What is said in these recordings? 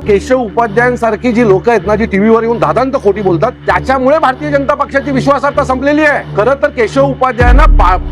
केशव उपाध्यायांसारखी जी लोक आहेत ना, जी टीव्हीवर येऊन दादांत खोटी बोलतात, त्याच्यामुळे भारतीय जनता पक्षाची विश्वासार्हता संपलेली आहे. खरं तर केशव उपाध्यायांना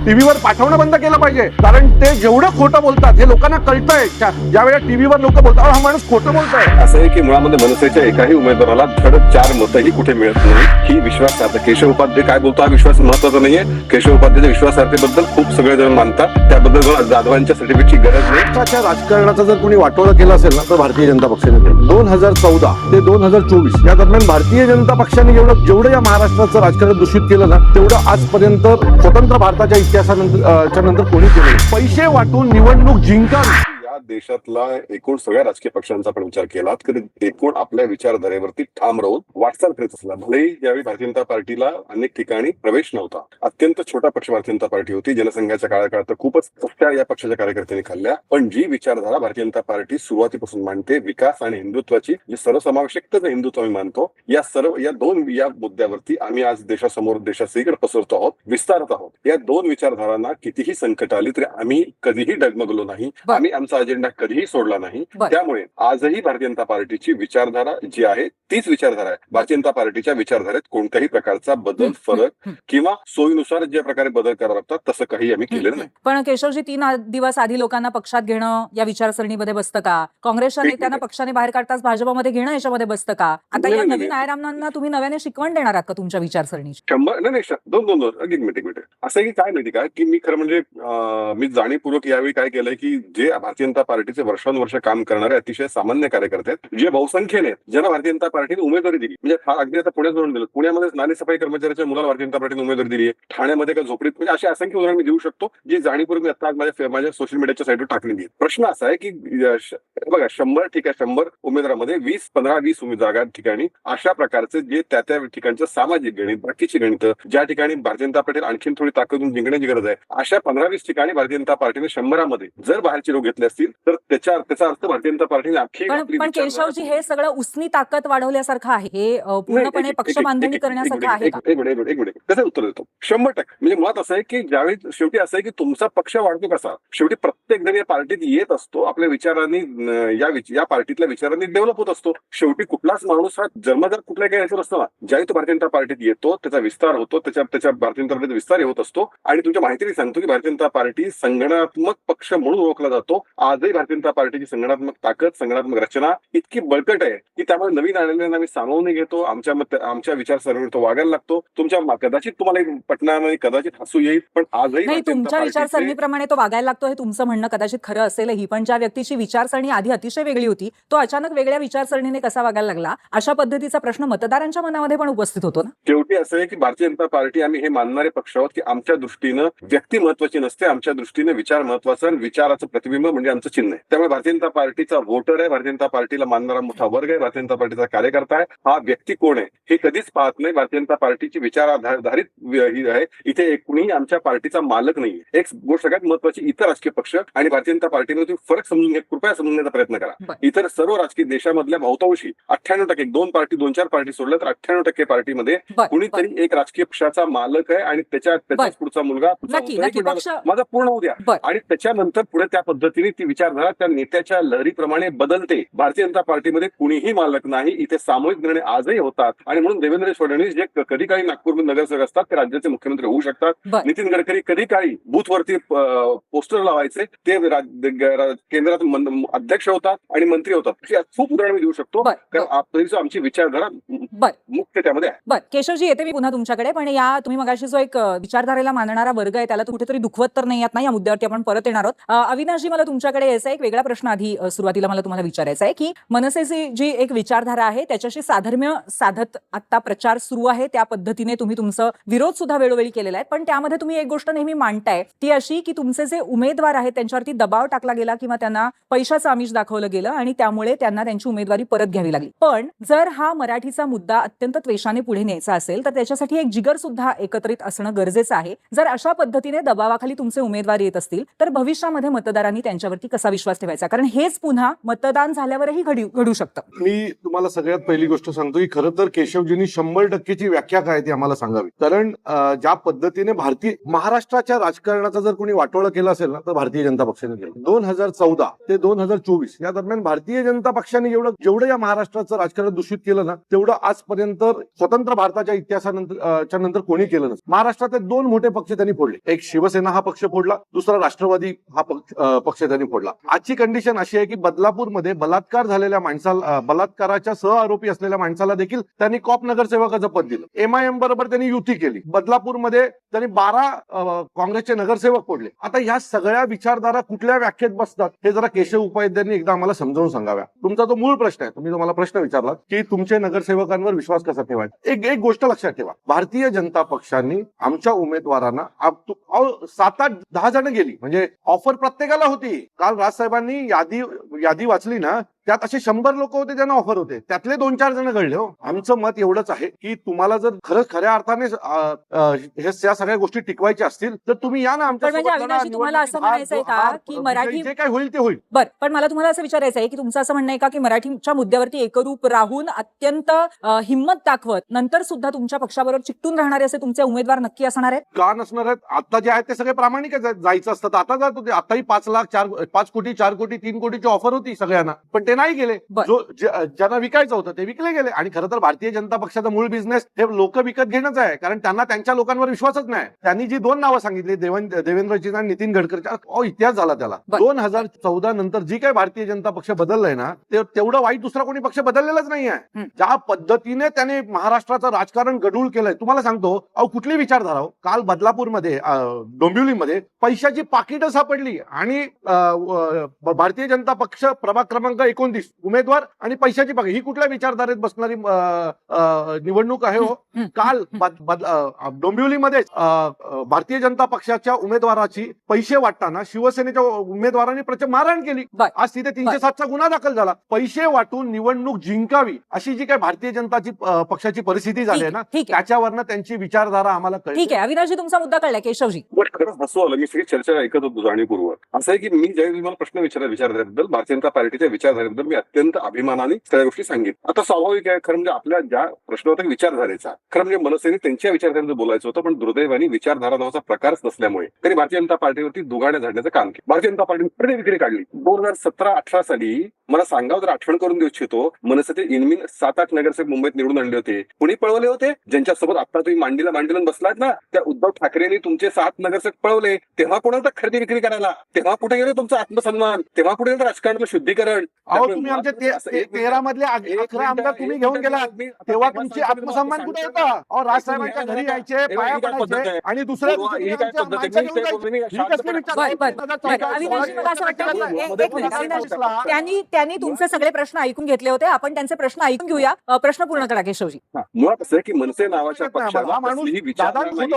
टीव्हीवर पाठवणं बंद केलं पाहिजे, कारण ते जेवढं खोटं बोलतात हे लोकांना कळतंय. ज्या वेळेला टीव्हीवर लोक बोलतात हा माणूस खोटं बोलतोय. असं आहे की मुळामध्ये मनसेच्या एकाही उमेदवाराला धड 4 मतही कुठे मिळत नाही. ही विश्वासार्हता केशव उपाध्याय काय बोलतो हा विश्वास महत्वाचा नाहीये. केशव उपाध्यायच्या विश्वासार्हतेबद्दल खूप सगळेजण मानतात, त्याबद्दल जाधवांच्या सर्टिफिकेटची गरज नाही. पक्षाच्या राजकारणाचं जर कोणी वाटोळं केलं असेल ना, तर भारतीय जनता पक्षाने केलं. 2014 ते 2024 या दरम्यान भारतीय जनता पक्षाने जेवढं या महाराष्ट्राचं राजकारण दूषित केलं ना, तेवढं आजपर्यंत स्वतंत्र भारताच्या इतिहासानंतर कोणी केलं नाही. पैसे वाटून निवडणूक जिंकावी. या देशातला एकूण सगळ्या राजकीय पक्षांचा आपण विचार केला तरी एकूण आपल्या विचारधारेवरती ठाम राहून वाटचाल करीत असला. भलेही यावेळी भारतीय जनता पार्टीला अनेक ठिकाणी प्रवेश नव्हता. अत्यंत छोटा पक्ष भारतीय जनता पार्टी होती. जनसंघाच्या काळात तर खूपच कष्टा या पक्षाच्या कार्यकर्त्यांनी खाल्ल्या. पण जी विचारधारा भारतीय जनता पार्टी सुरुवातीपासून मांडते, विकास आणि हिंदुत्वाची, जी सर्वसमावेशकतेचं हिंदुत्व आम्ही मानतो, या दोन मुद्द्यावरती आम्ही आज देशासमोर देशासगळीकडे पसरतो आहोत, विस्तारत आहोत. या दोन विचारधारांना कितीही संकट आली तरी आम्ही कधीही डगमगलो नाही. आम्ही आमचा अजेंडा कधीही सोडला नाही. त्यामुळे आजही भारतीय जनता पार्टीची विचारधारा जी आहे तीच विचारधारा आहे. भारतीय जनता पार्टीच्या विचारधारेत कोणत्याही प्रकारचा बदल, फरक किंवा सोयीनुसार ज्या प्रकारे बदल करावे लागतात तसं काही आम्ही केलेलं नाही. पण केशवजी, 3 दिवस आधी लोकांना पक्षात घेणं या विचारसरणीमध्ये बसतं का? काँग्रेसच्या नेत्यांना पक्षाने बाहेर काढताच भाजपमध्ये घेणं याच्यामध्ये बसतं का? आता या नवीन आयरामांना तुम्ही नव्याने शिकवण देणार आहात का तुमच्या विचारसरणीची? 100 नाही, दोन एक मिनिट असं की काय माहिती का, की मी खरं म्हणजे मी जाणीवपूर्वक यावेळी काय केलंय की जे भारतीय जनता पार्टीचे वर्षानुवर्ष काम करणारे अतिशय सामान्य कार्यकर्ते आहेत, जे बहुसंख्येने ज्यांना भारतीय जनता पार्टीने उमेदवारी दिली, म्हणजे अगदी आता पुण्यात जोडून दिलं, पुण्यामध्ये नाली सफाई कर्मचाऱ्याच्या मुलाला भारतीय जनता पार्टीने उमेदवारी दिली आहे, ठाण्यामध्ये का झोपडीत, म्हणजे अशी असंख्य उदाहरण मी देऊ शकतो जे जाणीवपूर्वक मी आता माझ्या सोशल मीडियाच्या साईटवर टाकलेली आहे. प्रश्न असा आहे की बघा 100 ठीक आहे, 100 उमेदवारांमध्ये 15-20 जागा ठिकाणी अशा प्रकारचे जे त्या ठिकाणचं सामाजिक गणित, बाकीची गणित, ज्या ठिकाणी भारतीय जनता पार्टीला आणखीन थोडी ताकदून जिंकण्याची गरज आहे, अशा 15-20 ठिकाणी भारतीय जनता पार्टीने 100 मध्ये जर बाहेरचे लोक घेतले असतील तर त्याचा अर्थ भारतीय जनता पार्टीने पण केशवजी, हे सगळं उसनी ताकद वाढवल्यासारखं आहे, हे पूर्णपणे पक्ष बांधणी करण्यासारखं आहे का? एक मिनिट कसं उत्तर देतो. 100% म्हणजे मुळात असं आहे की ज्यावेळी शेवटी असं आहे की तुमचा पक्ष वाढतो कसा, शेवटी प्रत्येक जण या पार्टीत येत असतो, आपल्या विचारांनी या पार्टीतल्या विचारांनी डेव्हलप होत असतो. शेवटी कुठलाच माणूस हा जन्मजात कुठल्या काही यायचं नसतं ना. ज्यावेळी तो भारतीय जनता पार्टीत येतो त्याचा विस्तार होतो, त्याच्या भारतीय जनता पार्टीचा विस्तार होत असतो. आणि तुमच्या माहितीने सांगतो की भारतीय जनता पार्टी संघटनात्मक पक्ष म्हणून ओळखला जातो. आजही भारतीय जनता पार्टीची संघटनात्मक ताकद, संघटनात्मक रचना इतकी बळकट आहे की त्यामुळे नवीन आलेल्यांना आम्ही सामावून घेतो, आमच्या विचारसरणीवर तो वागायला लागतो. कदाचित तुम्हाला पटणार नाही, कदाचित हसू येईल, पण आजही नाही, तुमच्या विचारसरणीप्रमाणे तो वागायला लागतो हे तुमचं म्हणणं कदाचित खरं असेलही, पण ज्या व्यक्तीची विचारसरणी आधी अतिशय वेगळी होती तो अचानक वेगळ्या विचारसरणीने कसा वागायला लागला, अशा पद्धतीचा प्रश्न मतदारांच्या मनामध्ये पण उपस्थित होतो ना. शेवटी असं आहे की भारतीय जनता पार्टी आम्ही हे मानणारे पक्ष आहोत की आमच्या दृष्टीनं व्यक्ती महत्वाची नसते, आमच्या दृष्टीने विचार महत्वाचा आणि विचाराचं प्रतिबिंब म्हणजे आमचं चिन्ह आहे. त्यामुळे भारतीय जनता पार्टीचा वोटर आहे, भारतीय जनता पार्टीला मानणारा मोठा वर्ग आहे, भारतीय जनता पार्टीचा कार्यकर्ता आहे. हा व्यक्ती कोण आहे हे कधीच पाहत नाही. भारतीय जनता पार्टीची विचाराधारित ही आहे. इथे कुणीही आमच्या पार्टीचा मालक नाही. एक गोष्ट सगळ्यात महत्वाची, इतर राजकीय पक्ष आणि भारतीय जनता पार्टीमध्ये फरक कृपया समजून घेण्याचा प्रयत्न करा. इतर सर्व राजकीय देशामधल्या बहुतांशी 98% 2-4 पार्टी सोडल्या तर 98% पार्टीमध्ये कुणीतरी एक राजकीय पक्षाचा मालक आहे आणि त्याच्या पुढचा मुलगा माझा पूर्ण होऊ द्या आणि त्याच्यानंतर पुढे त्या पद्धतीने ती विचारधारा त्या नेत्याच्या लहरीप्रमाणे बदलते. भारतीय जनता पार्टीमध्ये कुणीही मालक नाही. इथे सामूहिक निर्णय आजही होतात आणि म्हणून देवेंद्र फडणवीस जे कधी काळी नागपूरमध्ये नगरसेवक असतात ते राज्याचे मुख्यमंत्री होऊ शकतात. नितीन गडकरी कधी काळी बूथवरती पोस्टर लावायचे ते केंद्रात अध्यक्ष होतात आणि मंत्री होतात. खूप उदाहरण मी देऊ शकतो कारण आमची विचारधारा मुख्य त्यामध्ये आहे. केशवजी, येते मी पुन्हा तुमच्याकडे, पण या तुम्ही मगाशी जो एक विचारधारेला मानणारा वर्ग आहे त्याला कुठेतरी दुखवत तर नाही ना, या मुद्द्यावरती आपण परत येणार आहोत. अविनाशजी, मला तुमच्याकडे यायचा एक वेगळा प्रश्न आधी सुरुवातीला मला तुम्हाला विचारायचा आहे की मनसेची जी एक विचारधारा आहे त्याच्याशी साधर्म्य साधत आता प्रचार सुरू आहे, त्या पद्धतीने तुम्ही तुमचं विरोध सुद्धा वेळोवेळी केलेला आहे, पण त्यामध्ये तुम्ही एक गोष्ट नेहमी मांडताय ती अशी की तुमचे जे उमेदवार आहेत त्यांच्यावरती दबाव टाकला गेला किंवा त्यांना पैशाचं आमिष दाखवलं गेलं आणि त्यामुळे त्यांना त्यांची उमेदवारी परत घ्यावी लागली. पण जर हा मराठीचा मुद्दा अत्यंत त्वेषाने पुढे न्यायचा असेल तर त्याच्यासाठी एक जिगर सुद्धा एकत्रित असणं गरजेचं आहे. जर अशा पद्धतीने दबावाखाली तुमचे उमेदवार येत असतील तर भविष्यामध्ये मतदारांनी त्यांच्यावरती कसा विश्वास ठेवायचा, कारण हेच पुन्हा मतदान झाल्यावरही घडू शकतं. मी तुम्हाला सगळ्या सगळ्यात पहिली गोष्ट सांगतो की खरं तर केशवजींनी 100%ची व्याख्या काय ती आम्हाला सांगावी. कारण ज्या पद्धतीने भारतीय महाराष्ट्राच्या राजकारणाचा जर कोणी वाटोळं केलं असेल ना तर भारतीय जनता पक्षाने केलं. 2014 ते 2024 या दरम्यान भारतीय जनता पक्षाने जेवढं या महाराष्ट्राचं राजकारण दूषित केलं ना तेवढं आजपर्यंत स्वतंत्र भारताच्या इतिहासानंतर नंतर कोणी केलं नसतं. महाराष्ट्रात 2 मोठे पक्ष त्यांनी फोडले. एक शिवसेना हा पक्ष फोडला, दुसरा राष्ट्रवादी हा पक्ष त्यांनी फोडला. आजची कंडिशन अशी आहे की बदलापूरमध्ये बलात्कार झालेल्या माणसाला, बलात्काराच्या सहआरोपी असलेल्या माणसाला देखील त्यांनी कॉप नगरसेवकाचं पद दिलं. MIM बरोबर त्यांनी युती केली. बदलापूरमध्ये त्यांनी 12 काँग्रेसचे नगरसेवक फोडले. आता ह्या सगळ्या विचारधारा कुठल्या व्याख्येत बसतात हे जरा केशव उपाध्यायांनी एकदा आम्हाला समजावून सांगाव्या. तुमचा तो मूळ प्रश्न आहे. तुम्ही मला प्रश्न विचारला की तुमचे नगरसेवकांवर विश्वास कसा ठेवायचा. एक गोष्ट लक्षात ठेवा, भारतीय जनता पक्षांनी आमच्या उमेदवारांना 7-8-10 जण गेली, म्हणजे ऑफर प्रत्येकाला होती. काल राजसाहेबांनी यादी वाचली ना, त्यात असे 100 लोक होते ज्यांना ऑफर होते, त्यातले 2-4 जण घडले. हो, आमचं मत एवढंच आहे की तुम्हाला जर खऱ्या अर्थाने या सगळ्या गोष्टी टिकवायच्या असतील तर तुम्ही या ना आमच्या म्हणजे अविनाशजी, तुम्हाला असं म्हणायचंय का की मराठी जे काय होईल ते होईल. बरं, पण मला तुम्हाला असं विचारायचं आहे की तुमचं असं म्हणणं आहे का की मराठीच्या मुद्द्यावरती एकरूप राहून अत्यंत हिंमत दाखवत नंतर सुद्धा तुमच्या पक्षाबरोबर चिकटून राहणारे असे तुमचे उमेदवार नक्की असणार आहेत? का नसणार आहेत? आता जे आहेत ते सगळे प्रामाणिक जायचं असतं. आता जात होते. आताही 5 लाख 5 कोटी 4 कोटी 3 कोटीची ऑफर होती सगळ्यांना, पण ते नाही गेले. ज्यांना विकायचं होतं ते विकले गेले. आणि खरं तर भारतीय जनता पक्षाचा मूळ बिझनेस हे लोक विकत घेणंच आहे, कारण त्यांना त्यांच्या लोकांवर विश्वासच नाही. त्यांनी जी 2 नावं सांगितली, देवेंद्रजी आणि नितीन गडकरीच्या, इतिहास झाला त्याला. 2014 नंतर जी काही भारतीय जनता पक्ष बदललाय ना, तेवढं वाईट दुसरा कोणी पक्ष बदललेलाच नाहीये. ज्या पद्धतीने त्याने महाराष्ट्राचं राजकारण गढूळ केलंय, तुम्हाला सांगतो, कुठली विचारधारा हो. काल बदलापूरमध्ये डोंबिवलीमध्ये पैशाची पाकिटं सापडली आणि भारतीय जनता पक्ष प्रभाग क्रमांक 29 उमेदवार आणि पैशाची पाकिट, ही कुठल्या विचारधारेत बसणारी निवडणूक आहे हो. काल डोंबिवलीमध्ये भारतीय जनता पक्षाच्या उमेदवाराची पैसे वाटताना शिवसेनेच्या उमेदवारांनी प्रचंड मारहाण केली. आज तिथे 307चा गुन्हा दाखल झाला. पैसे वाटून निवडणूक जिंकावी अशी जी काही भारतीय जनता पक्षाची परिस्थिती झाली आहे ना, त्याच्यावरनं त्यांची विचारधारा आम्हाला कळली. ठीक आहे, अविनाशजी, तुमचा मुद्दा कळला. केशवजी, खरंच हसू आलं. मी सगळी चर्चा ऐकत होतो जाणीवपूर्वक. असं आहे की मी ज्यावेळी मला प्रश्न विचारधारेबद्दल, भारतीय जनता पार्टीच्या विचारधारेबद्दल मी अत्यंत अभिमानाने सगळ्या गोष्टी सांगितल्या. आता स्वाभाविक आहे, खरं म्हणजे आपल्या ज्या प्रश्न होता विचारधारेचा, खरं म्हणजे मनसेने त्यांच्या विचारधारेबद्दल बोलायचं होतं, पण दुर्दैवाने विचारधारा नावाचा प्रकारच नसल्यामुळे त्यांनी भारतीय जनता पार्टीवरती दुगाड्या झाडण्याचं काम केलं. भारतीय जनता पार्टीने खरेदी विक्री काढली. 2017-18 साली मला सांगावं तर आठवण करून देऊ इच्छितो, मनसेचे इनमिन 7-8 नगरसेवक मुंबईत निवडून आणले होते. कुणी पळवले होते? ज्यांच्यासोबत आता तुम्ही मांडीला बसलात ना, त्या उद्धव ठाकरेंनी तुमचे 7 नगरसेवक पळवले. तेव्हा कोणाला खरेदी विक्री करायला? तेव्हा कुठे गेले तुमचा आत्मसन्मान? तेव्हा कुठे गेलं राजकारणातलं शुद्धीकरण? तुम्ही आमच्या 13 मधले 11 आमदार तुम्ही घेऊन गेला, तेव्हा तुमची आत्मसन्मान कुठे होता? राजसाहेबांच्या घरी यायचे, पाया पडायचे आणि दुसऱ्या दिवशी त्यांनी तुमचे सगळे प्रश्न ऐकून घेतले होते. आपण त्यांचे प्रश्न ऐकून घेऊया. प्रश्न पूर्ण करा केशवजी. मुळात असं आहे की मनसे नावाच्या पक्षाला माणूस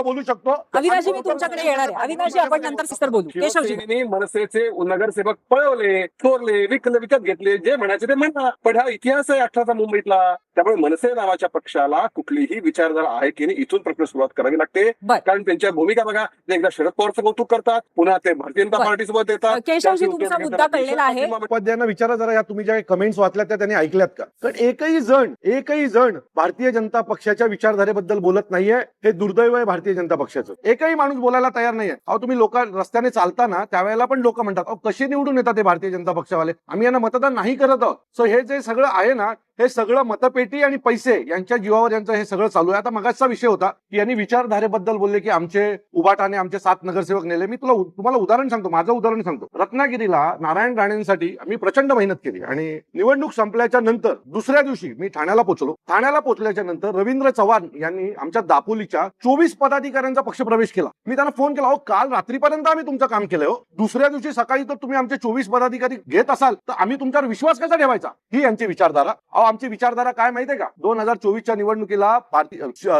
बोलू शकतो. अविनाशजी, मी तुमच्याकडे येणार आहे. अविनाशजी, आपण नंतर सविस्तर बोलू. केशवजी, मनसेचे नगरसेवक पळवले, चोरले, विकत घेतले, जे म्हणायचे ते म्हणा, पण हा इतिहास आहे 18चा मुंबईतला. त्यामुळे मनसे नावाच्या पक्षाला कुठलीही विचारधारा आहे की नाही, इथून प्रश्न सुरुवात करावी लागते. कारण त्यांच्या भूमिका बघा, ते एकदा शरद पवारचं कौतुक करतात, पुन्हा ते भारतीय जनता पार्टी सोबत येतात. केशवजी, तुमचा मुद्दा कळलेला आहे. उपाध्यायांना विचारा जरा, या तुम्ही ज्या कमेंट्स वाचल्यात त्या त्यांनी ऐकल्यात का? कारण एकही जण भारतीय जनता पक्षाच्या विचारधारेबद्दल बोलत नाहीये. हे दुर्दैव आहे भारतीय जनता पक्षाचं. एकही माणूस बोलायला तयार नाहीये. तुम्ही लोक रस्त्याने चालताना त्यावेळेला पण लोक म्हणतात, कसे निवडून येतात ते भारतीय जनता पक्षावाले, आम्ही यांना मतदान नाही करत आहोत. सो हे जे सगळं आहे ना, हे सगळं मतपेटी आणि पैसे यांच्या जीवावर यांचं हे सगळं चालू आहे. आता मगाचा विषय होता की यांनी विचारधारेबद्दल बोलले की आमचे उबाटाने आमचे 7 नगरसेवक नेले. मी तुम्हाला उदाहरण सांगतो, माझं उदाहरण सांगतो. रत्नागिरीला नारायण राणेंसाठी आम्ही प्रचंड मेहनत केली आणि निवडणूक संपल्याच्या नंतर दुसऱ्या दिवशी मी ठाण्याला पोहोचलो. ठाण्याला पोहोचल्याच्या नंतर रवींद्र चव्हाण यांनी आमच्या दापोलीच्या 24 पदाधिकाऱ्यांचा पक्षप्रवेश केला. मी त्यांना फोन केला, काल रात्रीपर्यंत आम्ही तुमचं काम केलंय हो, दुसऱ्या दिवशी सकाळी तर तुम्ही आमचे 24 पदाधिकारी घेत असाल तर आम्ही तुमच्यावर विश्वास कसा ठेवायचा? ही यांची विचारधारा. आमची विचारधारा काय माहितीये का? 2024च्या निवडणुकीला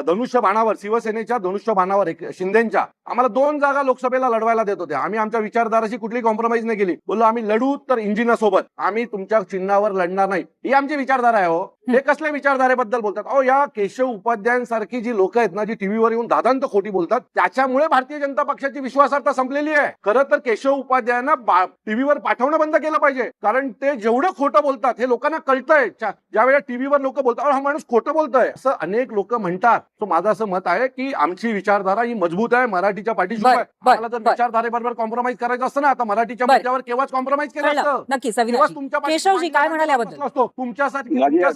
धनुष्य बाणावर, शिवसेनेच्या धनुष्य बाणावर शिंदेच्या आम्हाला 2 जागा लोकसभेला लढवायला देत होत्या. आम्ही आमच्या विचारधाराशी कुठली कॉम्प्रोमाइज नाही केली. बोललो आम्ही लढू तर इंजिनासोबत, आम्ही तुमच्या चिन्हावर लढणार नाही. ही आमची विचारधारा आहे हो. हे कसल्या विचारधारेबद्दल बोलतात? अहो, या केशव उपाध्यायांसारखी जी लोक आहेत ना, जी टीव्हीवर येऊन दादांत खोटी बोलतात, त्याच्यामुळे भारतीय जनता पक्षाची विश्वासार्हता संपलेली आहे. खरं तर केशव उपाध्यायांना टीव्हीवर पाठवणं बंद केलं पाहिजे, कारण ते जेवढं खोटं बोलतात हे लोकांना कळतंय. ज्या वेळेला टीव्हीवर लोक बोलतात, हा माणूस खोटं बोलतोय असं अनेक लोक म्हणतात. तो माझं असं मत आहे की आमची विचारधारा ही मजबूत आहे, मराठीच्या पाठीशी आहे. आम्हाला जर विचारधारेबरोबर कॉम्प्रोमाइज करायचं असतं ना, आता मराठीच्या मुद्द्यावर केव्हाच कॉम्प्रोमाइज केलं असतं. नक्कीच तेव्हाच अविनाशजी. तुमच्या केशवजी काय म्हणाले याबद्दल?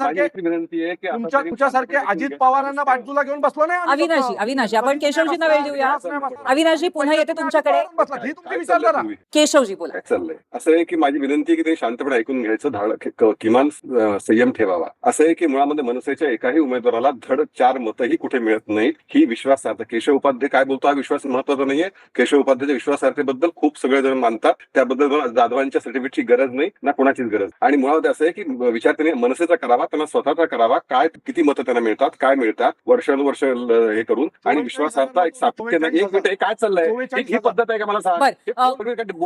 माझी एक विनंती आहे की आता तरी तुमच्यासारखे अजित पवारांना बाजूला घेऊन बसलो नाही आम्ही अविनाशजी फक्त. अविनाशजी आपण केशवजींना वेळ देऊया. अविनाशजी पुन्हा येते तुमच्याकडे. ही तुमची विचारधारा. केशवजी बोला. काय चाललंय असं आहे की माझी विनंती आहे की ते शांतपणे ऐकून घ्यायचं, किमान संयम ठेवावा. असं आहे की मुळामध्ये मनसेच्या एकाही उमेदवाराला धड 4 मतही कुठे मिळत नाहीत. ही विश्वासार्हता, केशव उपाध्याय काय बोलतो हा विश्वास महत्वाचा नाहीये. केशव उपाध्यायच्या विश्वासार्हतेबद्दल खूप सगळेजण मानतात, त्याबद्दल जाधवांच्या सर्टिफिकेटची गरज नाही ना कोणाचीच गरज. आणि मुळात असं आहे की विचार त्यांनी मनसेचा करावा, त्यांना स्वतःचा करावा, काय किती मतं त्यांना मिळतात, काय मिळतात वर्षानुवर्ष हे करून, आणि विश्वासार्हता एक सातत्य नाही. एक मिनिट, हे काय चाललंय? ही पद्धत आहे का मला सांग?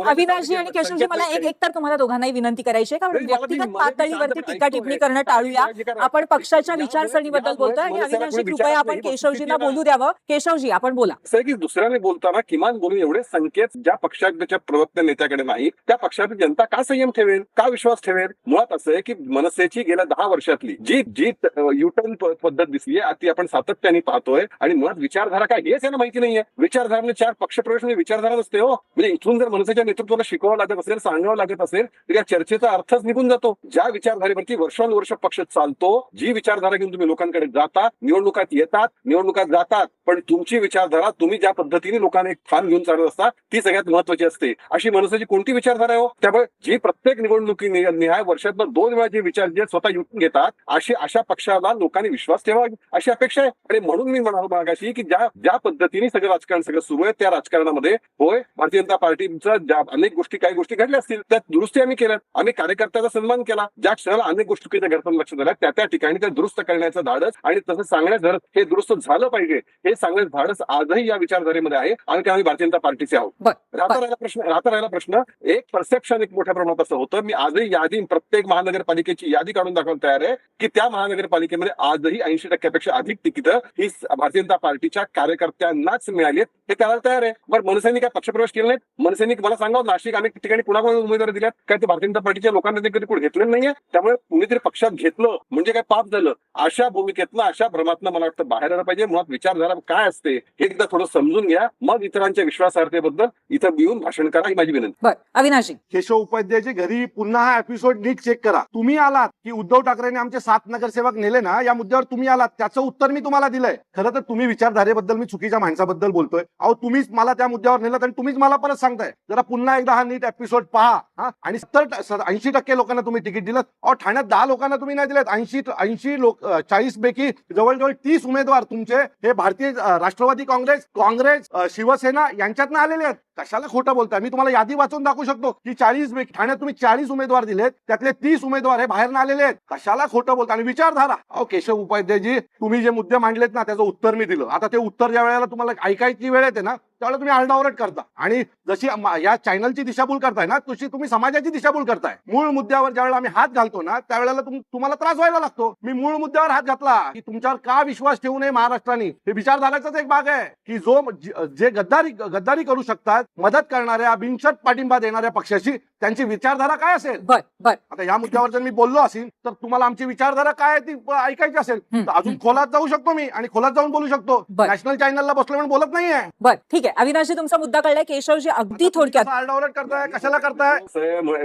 अविनाशजी आणि केशवजी मला एक तर तुम्हाला दोघांनाही विनंती करायची आहे का नाही, मला व्यक्तिगत ती- पातळीवरती मला ती टीका टिप्पणी ऐकतोय. करणं टाळूया. आपण पक्षाच्या यामुळे- विचारसरणीबद्दल बोलतोय आणि मनसेला अविनाशजी कोणी कृपया विचारत आपण नाही. केशवजींना किती बोलू द्यावं. केशवजी आपण बोला. असं आहे की दुसऱ्याने बोलताना किमान बोलून एवढे संकेत ज्या पक्षाच्या प्रवक्त्या नेत्याकडे नाही, त्या पक्षाची जनता का संयम ठेवेल, का विश्वास ठेवेल? मुळात असं आहे की मनसेची गेल्या 10 वर्षातली जी जी युटर्न पद्धत दिसली आहे ती आपण सातत्याने पाहतोय. आणि मुळात विचारधारा काय हेच यांना माहिती नाहीये. विचारधाराने 4 पक्षप्रवेश म्हणजे विचारधारा नसते हो. म्हणजे इथून जर मनसेच्या नेतृत्वाला शिकवावं लागत असेल, सांगावं लागत असेल तर या चर्चेचा अर्थच निघून जातो. ज्या विचारधारेवरती वर्षानुवर्ष पक्ष चालतो, जी विचारधारा घेऊन तुम्ही लोकांकडे जाता, निवडणुकात येतात, निवडणुकात जातात, पण तुमची विचारधारा तुम्ही ज्या पद्धतीने लोकांना एक स्थान घेऊन चालत असता ती सगळ्यात महत्वाची असते. अशी मनसेची कोणती विचारधारा आहे हो? त्यामुळे जी प्रत्येक निवडणुकी निहाय वर्षातनं 2 वेळा जे विचार जे स्वतः युटून घेतात, अशा पक्षाला लोकांनी विश्वास ठेवा अशी अपेक्षा आहे. आणि म्हणून मी म्हणालो मागाशी की ज्या पद्धतीने सगळं राजकारण सगळं सुरू आहे, त्या राजकारणामध्ये होय भारतीय जनता पार्टीचा अनेक गोष्टी काही गोष्टी घडल्या असतील, त्या दुरुस्ती आम्ही केल्यात. आम्ही कार्यकर्त्याचा सन्मान केला. ज्या क्षणाला अनेक गोष्टी घडताना लक्ष झाल्या त्या ठिकाणी त्या दुरुस्त करण्याचं धाडस आणि तसं सांगण्याचं धाडस, हे दुरुस्त झालं पाहिजे हे सांगण्याचं धाडस आजही या विचारधारेमध्ये आहे. आणि त्यामुळे भारतीय जनता पार्टीचे आहोत. राहता राहिला प्रश्न एक परसेप्शन एक मोठ्या प्रमाणात असं होतं. मी आजही यादी प्रत्येक महानगरपालिकेची यादी काढून दाखवायला तयार आहे की त्या महानगरपालिकेमध्ये आजही 80% अधिक तिकीटं ही भारतीय जनता पार्टीच्या कार्यकर्त्यांनाच मिळाली आहेत. हे करायला तयार आहे. बरं, मनसेने काय पक्षप्रवेश केले नाहीत? मनसेने मला सांगा, नाशिक अनेक ठिकाणी कुणाकडून उमेदवारी दिल्यात काय? ते भारतीय जनता पार्टीच्या लोकांना कधी कुठे घेतलेलं नाहीये. त्यामुळे कुणीतरी पक्षात घेतलं म्हणजे काय पाप झालं? अशा भूमिकेतनं अशा भ्रमातनं मला वाटतं बाहेर आलं पाहिजे. मुळात विचारधारा काय असते हे एकदा थोडं समजून घ्या, मग इतरांच्या विश्वासार्हतेबद्दल इथं येऊन भाषण करा, ही माझी विनंती. बरं अविनाशजी. केशव उपाध्यायचे घरी पुन्हा हा एपिसोड नीट चेक करा. तुम्ही आलात की उद्धव ठाकरेंनी आमचे 7 नगरसेवक नेले ना, या मुद्द्यावर तुम्ही आलात, त्याचं उत्तर मी तुम्हाला दिलंय. खरं तर तुम्ही विचारधारेबद्दल मी चुकीच्या माणसाबद्दल बोलतोय. अहो, तुम्हीच मला त्या मुद्द्यावर नेलं आणि तुम्हीच मला परत सांगताय जरा पुन्हा एकदा हा नीट एपिसोड पहा. आणि 80% लोकांना तुम्ही तिकीट दिलं. अहो, ठाण्यात 10 लोकांना तुम्ही नाही दिलेत. 80 लोक 40 पैकी जवळजवळ 30 उमेदवार तुमचे हे भारतीय राष्ट्रवादी काँग्रेस, शिवसेना यांच्यातनं आलेले आहेत. कशाला खोटं बोलताय? मी तुम्हाला यादी वाचून दाखवू शकतो की 40 पैकी ठाण्यात तुम्ही 40 उमेदवार दिलेत, त्यातले 30 उमेदवार हे बाहेरनं आलेले आहेत. कशाला खोटं बोलता? आणि विचारधारा, अहो केशव उपाध्यायजी, तुम्ही जे मुद्दे मांडलेत ना त्याचं उत्तर मी दिलं. आता ते उत्तर ज्या वेळेला तुम्हाला ऐकायची वेळ येते ना त्यावेळेला तुम्ही आरडाओरड करता आणि जशी या चॅनलची दिशाभूल करताय ना तशी तुम्ही समाजाची दिशाभूल करताय. मूळ मुद्द्यावर ज्यावेळेला आम्ही हात घालतो ना त्यावेळेला तुम्हाला त्रास व्हायला लागतो. मी मूळ मुद्द्यावर हात घातला की तुमच्यावर का विश्वास ठेवू नये महाराष्ट्राने, हे विचारधाराचाच एक भाग आहे की जे गद्दारी करू शकतात, मदत करणाऱ्या बिनशर्त पाठिंबा देणाऱ्या पक्षाची त्यांची विचारधारा काय असेल. आता या मुद्द्यावर जर मी बोललो असेल तर तुम्हाला आमची विचारधारा काय ती ऐकायची असेल तर अजून खोलात जाऊ शकतो मी आणि खोलात जाऊन बोलू शकतो. नॅशनल चॅनलला बसलो म्हणून बोलत नाहीये. बरं ठीक आहे अविनाशजी, तुमचा मुद्दा कळलाय. केशवजी अगदी थोडक्यात. आरडाओरड करताय, कशाला करताय?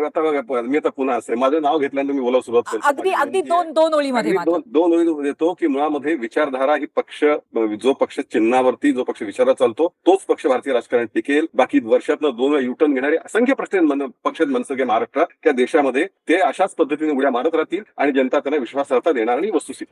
आता मी आता पुन्हा असं माझं नाव घेतल्यानंतर मी बोलायला सुरुवात करतो. अगदी दोन ओळीमध्ये दोन ओळी देतो की मुळामध्ये विचारधारा ही जो पक्ष चिन्हावरती जो पक्ष विचारात चालतो तोच पक्ष भारतीय राजकारणात टिकेल. बाकी वर्षातनं 2 वेळा युटर्न घेणारे असंख्य पक्ष मनसे महाराष्ट्रात त्या देशामध्ये ते अशाच पद्धतीने उड्या मारत राहतील आणि जनता त्यांना विश्वासार्हता देणार आणि वस्तुस्थिती